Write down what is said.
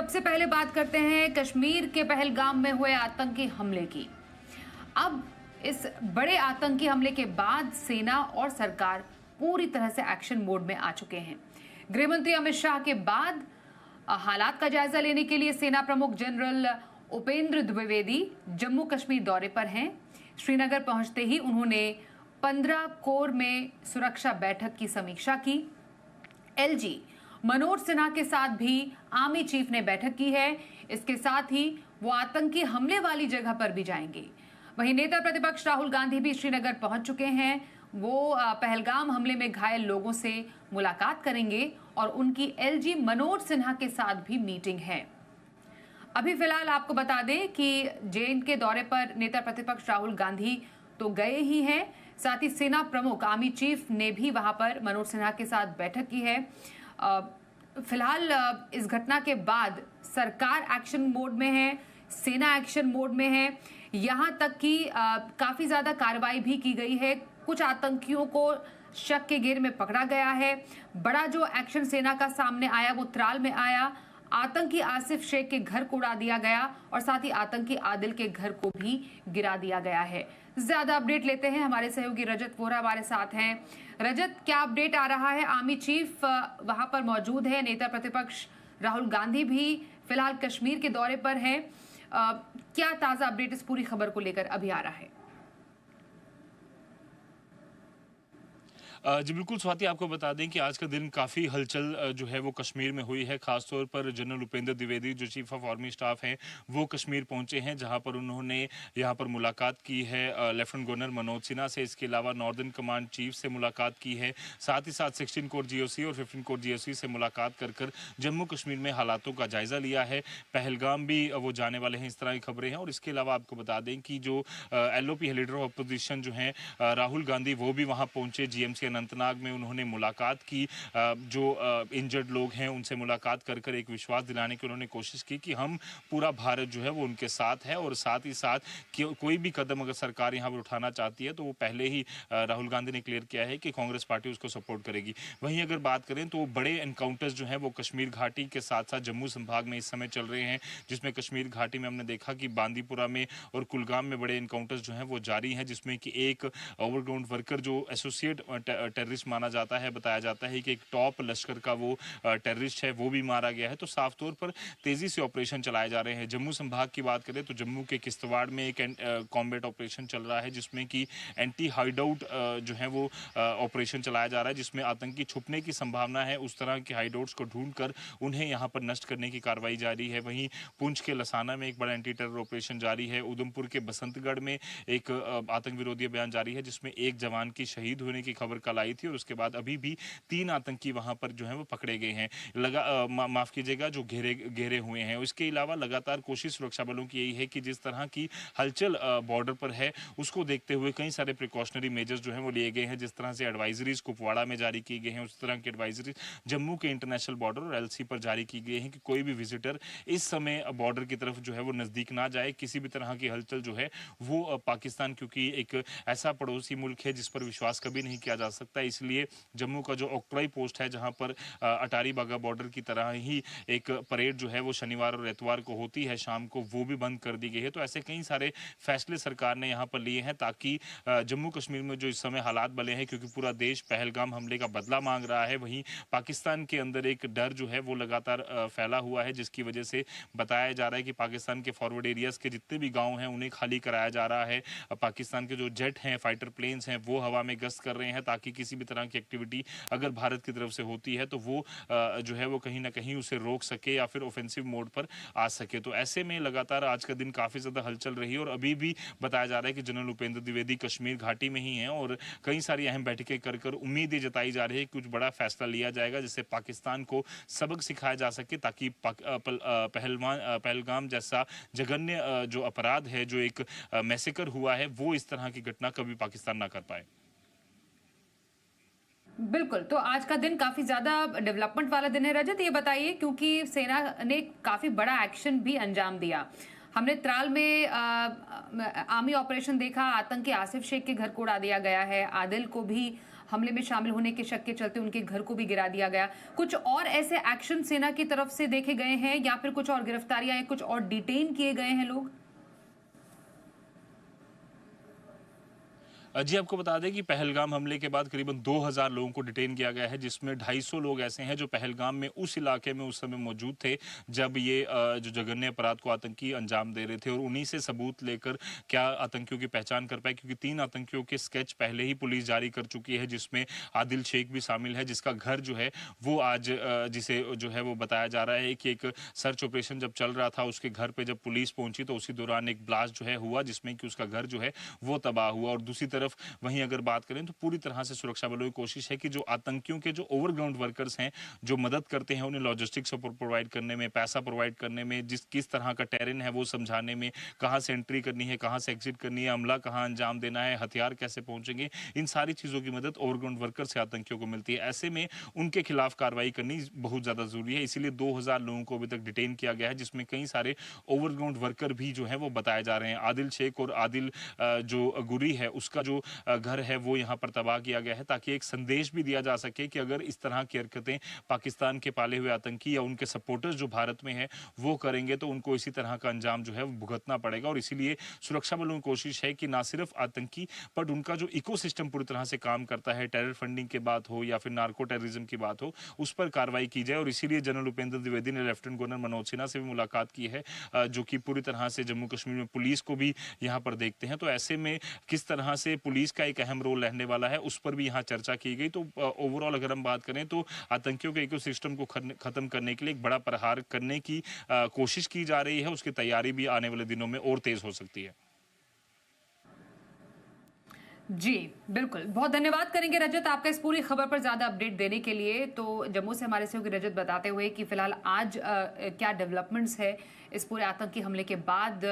सबसे पहले बात करते हैं कश्मीर के पहलगाम में हुए आतंकी हमले की। अब इस बड़े आतंकी हमले के बाद सेना और सरकार पूरी तरह से एक्शन मोड में आ चुके हैं। गृहमंत्री अमित शाह के बाद हालात का जायजा लेने के लिए सेना प्रमुख जनरल उपेंद्र द्विवेदी जम्मू कश्मीर दौरे पर हैं। श्रीनगर पहुंचते ही उन्होंने 15 कोर में सुरक्षा बैठक की समीक्षा की। एलजी मनोज सिन्हा के साथ भी आर्मी चीफ ने बैठक की है। इसके साथ ही वो आतंकी हमले वाली जगह पर भी जाएंगे। वहीं नेता प्रतिपक्ष राहुल गांधी भी श्रीनगर पहुंच चुके हैं। वो पहलगाम हमले में घायल लोगों से मुलाकात करेंगे और उनकी एलजी मनोज सिन्हा के साथ भी मीटिंग है। अभी फिलहाल आपको बता दें कि जेएनयू के दौरे पर नेता प्रतिपक्ष राहुल गांधी तो गए ही हैं, साथ ही सेना प्रमुख आर्मी चीफ ने भी वहां पर मनोज सिन्हा के साथ बैठक की है। फिलहाल इस घटना के बाद सरकार एक्शन मोड में है, सेना एक्शन मोड में है। यहां तक कि काफी ज्यादा कार्रवाई भी की गई है। कुछ आतंकियों को शक के घेरे में पकड़ा गया है। बड़ा जो एक्शन सेना का सामने आया वो त्राल में आया। आतंकी आसिफ शेख के घर को उड़ा दिया गया और साथ ही आतंकी आदिल के घर को भी गिरा दिया गया है। ज्यादा अपडेट लेते हैं, हमारे सहयोगी रजत वोरा हमारे साथ हैं। रजत, क्या अपडेट आ रहा है? आर्मी चीफ वहां पर मौजूद है, नेता प्रतिपक्ष राहुल गांधी भी फिलहाल कश्मीर के दौरे पर हैं। क्या ताजा अपडेट इस पूरी खबर को लेकर अभी आ रहा है? जी बिल्कुल स्वाति, आपको बता दें कि आज का दिन काफ़ी हलचल जो है वो कश्मीर में हुई है। खासतौर पर जनरल उपेंद्र द्विवेदी जो चीफ ऑफ आर्मी स्टाफ हैं वो कश्मीर पहुंचे हैं, जहां पर उन्होंने यहां पर मुलाकात की है लेफ्टिनेंट गवर्नर मनोज सिन्हा से। इसके अलावा नॉर्दर्न कमांड चीफ से मुलाकात की है। साथ ही साथ 16 कोर जीओसी और 15 कोर जीओसी से मुलाकात कर जम्मू कश्मीर में हालातों का जायजा लिया है। पहलगाम भी वो जाने वाले हैं, इस तरह की खबरें हैं। और इसके अलावा आपको बता दें कि जो एलओपी लीडर ऑफ अपोजिशन जो हैं राहुल गांधी, वो भी वहाँ पहुंचे। जीएमसी अनंतनाग में उन्होंने मुलाकात की। जो इंजर्ड लोग हैं उनसे मुलाकात कर एक विश्वास दिलाने की उन्होंने कोशिश की कि हम पूरा भारत जो है वो उनके साथ है। और साथ ही साथ कोई भी कदम अगर सरकार यहाँ पर उठाना चाहती है तो वो पहले ही राहुल गांधी ने क्लियर किया है कि कांग्रेस पार्टी उसको सपोर्ट करेगी। वहीं अगर बात करें तो बड़े एनकाउंटर्स जो हैं वो कश्मीर घाटी के साथ साथ जम्मू संभाग में इस समय चल रहे हैं, जिसमें कश्मीर घाटी में हमने देखा कि बांदीपुरा में और कुलगाम में बड़े एनकाउंटर्स जो हैं वो जारी हैं, जिसमें कि एक ओवरग्राउंड वर्कर जो एसोसिएट टेररिस्ट माना जाता है, बताया जाता है कि एक टॉप लश्कर का वो टेररिस्ट है, वो भी मारा गया है। तो साफ तौर पर तेजी से ऑपरेशन चलाए जा रहे हैं। जम्मू संभाग की बात करें तो जम्मू के किश्तवाड़ में एक कॉम्बैट ऑपरेशन चल रहा है, जिसमें कि एंटी हाइडआउट जो है वो ऑपरेशन चलाया जा रहा है, जिसमें आतंकी छुपने की संभावना है। उस तरह के हाइडआउट्स को ढूंढकर उन्हें यहाँ पर नष्ट करने की कार्रवाई जारी है। वहीं पुंछ के लसाना में एक बड़ा एंटी टेरर ऑपरेशन जारी है। उधमपुर के बसंतगढ़ में एक आतंक विरोधी अभियान जारी है, जिसमें एक जवान की शहीद होने की खबर कल आई थी। और उसके बाद अभी भी 3 आतंकी वहां पर जो है वो पकड़े गए हैं, माफ कीजिएगा, जो घेरे हुए हैं। इसके अलावा लगातार कोशिश सुरक्षा बलों की यही है कि जिस तरह की हलचल बॉर्डर पर है उसको देखते हुए कई सारे प्रिकॉशनरी मेजर्स जो हैं वो लिए गए हैं। जिस तरह से एडवाइजरीज कुपवाड़ा में जारी की गई हैं, उस तरह की एडवाइजरीज जम्मू के इंटरनेशनल बॉर्डर और एलसी पर जारी की गई हैं कि कोई भी विजिटर इस समय बॉर्डर की तरफ जो है वो नजदीक ना जाए। किसी भी तरह की हलचल जो है वो पाकिस्तान, क्योंकि एक ऐसा पड़ोसी मुल्क है जिस पर विश्वास कभी नहीं किया जा सकता, इसलिए जम्मू का जो ओक्ट्राई पोस्ट है, जहां पर अटारी बागा बॉर्डर की तरह ही एक परेड जो है वो शनिवार और इतवार को होती है शाम को, वो भी बंद कर दी गई है। तो ऐसे कई सारे फैसले सरकार ने यहाँ पर लिए हैं ताकि जम्मू कश्मीर में जो इस समय हालात बने हैं, क्योंकि पूरा देश पहलगाम हमले का बदला मांग रहा है, वहीं पाकिस्तान के अंदर एक डर जो है वो लगातार फैला हुआ है, जिसकी वजह से बताया जा रहा है कि पाकिस्तान के फॉरवर्ड एरियाज के जितने भी गाँव हैं उन्हें खाली कराया जा रहा है। पाकिस्तान के जो जेट हैं, फाइटर प्लेन्स हैं, वो हवा में गश्त कर रहे हैं ताकि किसी भी तरह की एक्टिविटी अगर भारत की तरफ से होती है तो वो जो है वो कहीं ना कहीं उसे रोक सके या फिर ऑफेंसिव मोड पर आ सके। तो ऐसे में लगातार आज का दिन काफ़ी ज़्यादा हलचल रही और अभी भी बताया जा रहा है कि जनरल उपेंद्र द्विवेदी कश्मीर घाटी में ही हैं और कई सारी अहम बैठकें कर उम्मीद ये जताई जा रही है कि कुछ बड़ा फैसला लिया जाएगा, जिससे पाकिस्तान को सबक सिखाया जा सके, ताकि पहलगाम जैसा जघन्य जो अपराध है, जो एक मैसेकर हुआ है, वो इस तरह की घटना कभी पाकिस्तान ना कर पाए। बिल्कुल, तो आज का दिन काफी ज्यादा डेवलपमेंट वाला दिन है। रजत, ये बताइए, क्योंकि सेना ने काफी बड़ा एक्शन भी अंजाम दिया। हमने त्राल में आर्मी ऑपरेशन देखा, आतंकी आसिफ शेख के घर को उड़ा दिया गया है, आदिल को भी हमले में शामिल होने के शक के चलते उनके घर को भी गिरा दिया गया। कुछ और ऐसे एक्शन सेना की तरफ से देखे गए हैं या फिर कुछ और गिरफ्तारियां या कुछ और डिटेन किए गए हैं लोग? जी, आपको बता दें कि पहलगाम हमले के बाद करीबन 2000 लोगों को डिटेन किया गया है, जिसमें 250 लोग ऐसे हैं जो पहलगाम में उस इलाके में उस समय मौजूद थे जब ये जो जघन्य अपराध को आतंकी अंजाम दे रहे थे, और उन्हीं से सबूत लेकर क्या आतंकियों की पहचान कर पाए, क्योंकि 3 आतंकियों के स्केच पहले ही पुलिस जारी कर चुकी है, जिसमें आदिल शेख भी शामिल है, जिसका घर जो है वो आज जिसे जो है वो बताया जा रहा है कि एक सर्च ऑपरेशन जब चल रहा था उसके घर पे जब पुलिस पहुंची तो उसी दौरान एक ब्लास्ट जो है हुआ, जिसमें कि उसका घर जो है वो तबाह हुआ। और दूसरी तरफ वहीं अगर बात करें तो पूरी तरह से सुरक्षा बलों की कोशिश है कि जो आतंकियों के जो ओवरग्राउंड वर्कर्स हैं, जो मदद करते हैं, उन्हें लॉजिस्टिक्स सपोर्ट प्रोवाइड करने में, पैसा प्रोवाइड करने में, किस तरह का टेरेन है वो समझाने में, कहां से एंट्री करनी है, कहां से एग्जिट करनी है, हमला कहां अंजाम देना है, हथियार कैसे पहुंचेंगे, इन सारी चीजों की मदद ओवरग्राउंड वर्कर से आतंकियों को मिलती है। ऐसे में उनके खिलाफ कार्रवाई करनी बहुत ज्यादा जरूरी है, इसीलिए 2000 लोगों को अभी तक डिटेन किया गया है, जिसमें कई सारे ओवरग्राउंड वर्कर भी जो है वो बताए जा रहे हैं। आदिल शेख और आदिल जो गुरी है उसका जो घर है वो यहाँ पर तबाह किया गया है, ताकि एक संदेश भी दिया जा सके कि अगर इस तरह की हरकतें पाकिस्तान के पाले हुए आतंकी या उनके सपोर्टर्स जो भारत में है वो करेंगे तो उनको इसी तरह का अंजाम जो है वो भुगतना पड़ेगा। और इसीलिए सुरक्षा बलों की कोशिश है कि ना सिर्फ आतंकी बट उनका जो इकोसिस्टम पूरी तरह से काम करता है, टेरर फंडिंग की बात हो या फिर नार्को टेररिज्म की बात हो, उस पर कार्रवाई की जाए। और इसीलिए जनरल उपेंद्र द्विवेदी ने लेफ्टिनेंट गवर्नर मनोज सिन्हा से भी मुलाकात की है, जो कि पूरी तरह से जम्मू कश्मीर में पुलिस को भी यहाँ पर देखते हैं। तो ऐसे में किस तरह से पुलिस का एक अहम रोल रहने वाला है उस पर भी यहाँ चर्चा की गई। तो ओवरऑल अगर हम बात करें तो आतंकियों के इकोसिस्टम को खत्म करने के लिए एक बड़ा प्रहार करने की कोशिश की जा रही है, उसकी तैयारी भी आने वाले दिनों में और तेज हो सकती है। जी बिल्कुल, बहुत धन्यवाद करेंगे रजत आपका इस पूरी खबर पर ज्यादा अपडेट देने के लिए। तो जम्मू से हमारे सहयोगी रजत बताते हुए कि फिलहाल आज क्या डेवलपमेंट्स है इस पूरे आतंकी हमले के बाद।